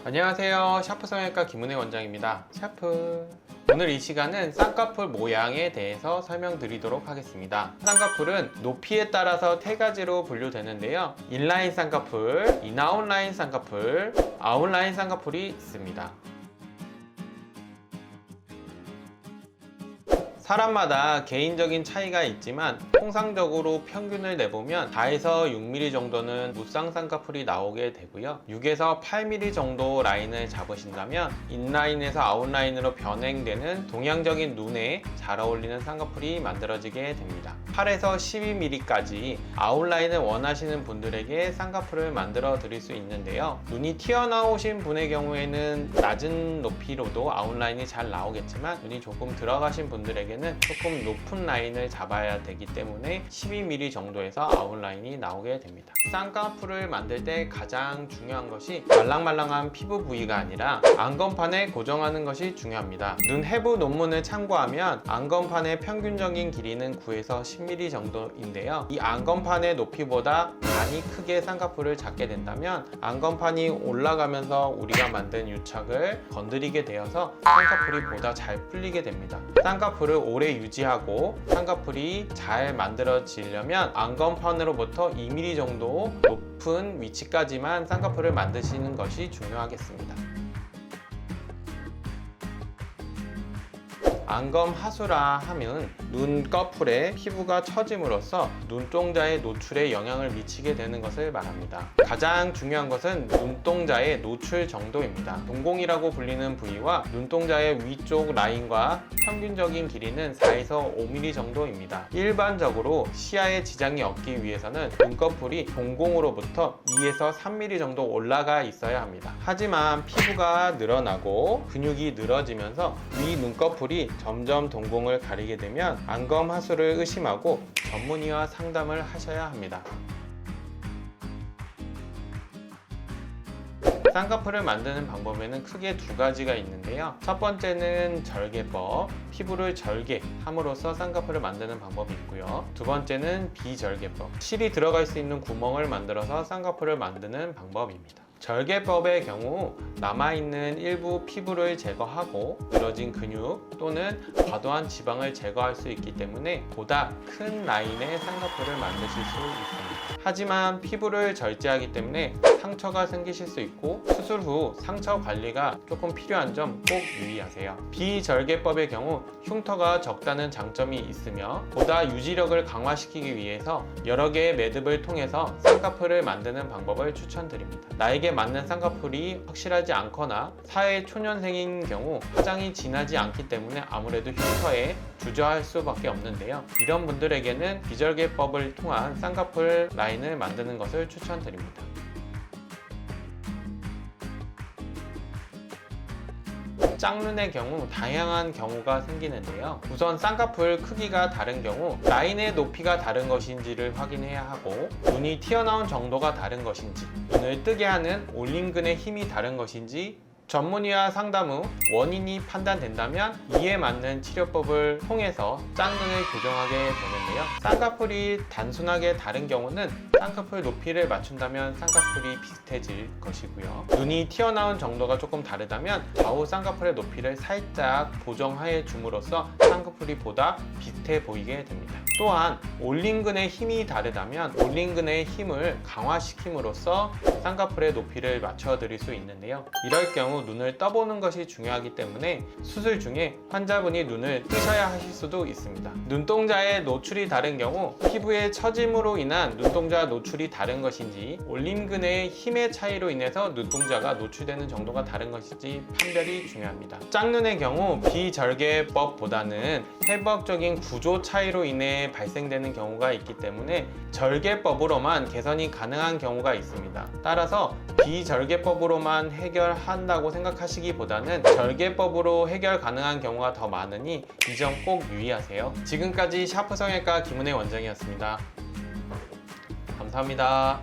안녕하세요. 샤프 성형외과 김은혜 원장입니다. 샤프. 오늘 이 시간은 쌍꺼풀 모양에 대해서 설명드리도록 하겠습니다. 쌍꺼풀은 높이에 따라서 세 가지로 분류되는데요. 인라인 쌍꺼풀, 인아웃라인 쌍꺼풀, 아웃라인 쌍꺼풀이 있습니다. 사람마다 개인적인 차이가 있지만 통상적으로 평균을 내보면 4에서 6mm 정도는 무쌍 쌍꺼풀이 나오게 되고요. 6에서 8mm 정도 라인을 잡으신다면 인라인에서 아웃라인으로 변형되는 동양적인 눈에 잘 어울리는 쌍꺼풀이 만들어지게 됩니다. 8에서 12mm까지 아웃라인을 원하시는 분들에게 쌍꺼풀을 만들어 드릴 수 있는데요. 눈이 튀어나오신 분의 경우에는 낮은 높이로도 아웃라인이 잘 나오겠지만 눈이 조금 들어가신 분들에게 조금 높은 라인을 잡아야 되기 때문에 12mm 정도에서 아웃라인이 나오게 됩니다. 쌍꺼풀을 만들 때 가장 중요한 것이 말랑말랑한 피부 부위가 아니라 안검판에 고정하는 것이 중요합니다. 눈 해부 논문을 참고하면 안검판의 평균적인 길이는 9에서 10mm 정도인데요. 이 안검판의 높이보다 많이 크게 쌍꺼풀을 잡게 된다면 안검판이 올라가면서 우리가 만든 유착을 건드리게 되어서 쌍꺼풀이 보다 잘 풀리게 됩니다. 쌍꺼풀을 오래 유지하고 쌍꺼풀이 잘 만들어지려면 안검판으로부터 2mm 정도 높은 위치까지만 쌍꺼풀을 만드시는 것이 중요하겠습니다. 안검 하수라 하면 눈꺼풀에 피부가 처짐으로써 눈동자의 노출에 영향을 미치게 되는 것을 말합니다. 가장 중요한 것은 눈동자의 노출 정도입니다. 동공이라고 불리는 부위와 눈동자의 위쪽 라인과 평균적인 길이는 4에서 5mm 정도입니다. 일반적으로 시야에 지장이 없기 위해서는 눈꺼풀이 동공으로부터 2에서 3mm 정도 올라가 있어야 합니다. 하지만 피부가 늘어나고 근육이 늘어지면서 위 눈꺼풀이 점점 동공을 가리게 되면 안검 하수를 의심하고 전문의와 상담을 하셔야 합니다. 쌍꺼풀을 만드는 방법에는 크게 두 가지가 있는데요. 첫 번째는 절개법, 피부를 절개함으로써 쌍꺼풀을 만드는 방법이 있고요. 두 번째는 비절개법, 실이 들어갈 수 있는 구멍을 만들어서 쌍꺼풀을 만드는 방법입니다. 절개법의 경우 남아있는 일부 피부를 제거하고 늘어진 근육 또는 과도한 지방을 제거할 수 있기 때문에 보다 큰 라인의 쌍꺼풀을 만드실 수 있습니다. 하지만 피부를 절제하기 때문에 상처가 생기실 수 있고 수술 후 상처 관리가 조금 필요한 점 꼭 유의하세요. 비절개법의 경우 흉터가 적다는 장점이 있으며 보다 유지력을 강화시키기 위해서 여러 개의 매듭을 통해서 쌍꺼풀을 만드는 방법을 추천드립니다. 나에게 맞는 쌍꺼풀이 확실하지 않거나 사회 초년생인 경우 화장이 진하지 않기 때문에 아무래도 흉터에 주저할 수밖에 없는데요. 이런 분들에게는 비절개법을 통한 쌍꺼풀 라인을 만드는 것을 추천드립니다. 짝눈의 경우 다양한 경우가 생기는데요. 우선 쌍꺼풀 크기가 다른 경우 라인의 높이가 다른 것인지를 확인해야 하고 눈이 튀어나온 정도가 다른 것인지 눈을 뜨게 하는 올림근의 힘이 다른 것인지 전문의와 상담 후 원인이 판단된다면 이에 맞는 치료법을 통해서 짝눈을 교정하게 되는데요. 쌍꺼풀이 단순하게 다른 경우는 쌍꺼풀 높이를 맞춘다면 쌍꺼풀이 비슷해질 것이고요. 눈이 튀어나온 정도가 조금 다르다면 좌우 쌍꺼풀의 높이를 살짝 보정해 줌으로써 쌍꺼풀이 보다 비슷해 보이게 됩니다. 또한 올림근의 힘이 다르다면 올림근의 힘을 강화시킴으로써 쌍꺼풀의 높이를 맞춰 드릴 수 있는데요. 이럴 경우 눈을 떠보는 것이 중요하기 때문에 수술 중에 환자분이 눈을 뜨셔야 하실 수도 있습니다. 눈동자의 노출이 다른 경우 피부의 처짐으로 인한 눈동자 노출이 다른 것인지 올림근의 힘의 차이로 인해서 눈동자가 노출되는 정도가 다른 것인지 판별이 중요합니다. 짝눈의 경우 비절개법보다는 해부학적인 구조 차이로 인해 발생되는 경우가 있기 때문에 절개법으로만 개선이 가능한 경우가 있습니다. 따라서 비절개법으로만 해결한다고 생각하시기보다는 절개법으로 해결 가능한 경우가 더 많으니 이 점 꼭 유의하세요. 지금까지 샤프 성형외과 김은혜 원장이었습니다. 감사합니다.